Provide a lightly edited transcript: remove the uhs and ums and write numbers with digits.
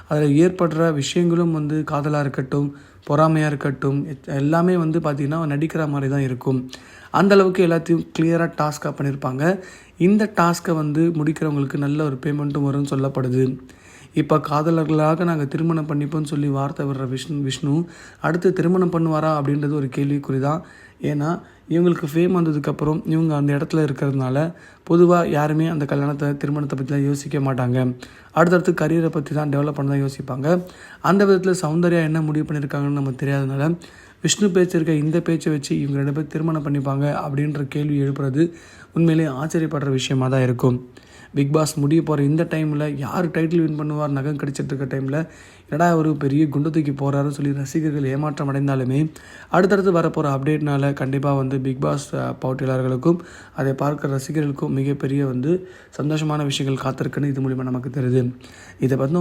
அதில் ஏற்படுற விஷயங்களும் வந்து காதலாக இருக்கட்டும், பொறாமையாக இருக்கட்டும், எல்லாமே வந்து பார்த்திங்கன்னா நடிக்கிற மாதிரி தான் இருக்கும். அந்தளவுக்கு எல்லாத்தையும் கிளியராக டாஸ்க்காக பண்ணியிருப்பாங்க. இந்த டாஸ்க்கை வந்து முடிக்கிறவங்களுக்கு நல்ல ஒரு பேமெண்ட்டும் வரும்னு சொல்லப்படுது. இப்போ காதலர்களாக நாங்கள் திருமணம் பண்ணிப்போம்னு சொல்லி வார்த்தை விடுற விஷ்ணு அடுத்து திருமணம் பண்ணுவாரா அப்படின்றது ஒரு கேள்விக்குறி தான். ஏன்னா இவங்களுக்கு ஃபேம் வந்ததுக்கப்புறம் இவங்க அந்த இடத்துல இருக்கிறதுனால பொதுவாக யாருமே அந்த திருமணத்தை பற்றிலாம் யோசிக்க மாட்டாங்க. அடுத்தடுத்து கரியரை பற்றி தான் டெவலப் பண்ண தான் யோசிப்பாங்க. அந்த விதத்தில் சௌந்தர்யா என்ன முடிவு பண்ணியிருக்காங்கன்னு நமக்கு தெரியாதனால விஷ்ணு பேச்சிருக்க இந்த பேச்சை வச்சு இவங்க 2 பேர் திருமணம் பண்ணிப்பாங்க அப்படின்ற கேள்வி எழுப்புறது உண்மையிலேயே ஆச்சரியப்படுற விஷயமாக தான் இருக்கும். பிக் பாஸ் முடிய போகிற இந்த டைமில் யார் டைட்டில் வின் பண்ணுவார் நகம் கடிச்சிட்டு இருக்க டைமில் என்னடா ஒரு பெரிய குண்டு தூக்கி போகிறாருன்னு சொல்லி ரசிகர்கள் ஏமாற்றம் அடைந்தாலுமே அடுத்தடுத்து வரப்போகிற அப்டேட்னால கண்டிப்பாக வந்து பிக் பாஸ் போட்டியாளர்களுக்கும் அதை பார்க்குற ரசிகர்களுக்கும் மிகப்பெரிய வந்து சந்தோஷமான விஷயங்கள் காத்திருக்குன்னு இது மூலிமா நமக்கு தெரியுது. இதை பற்றி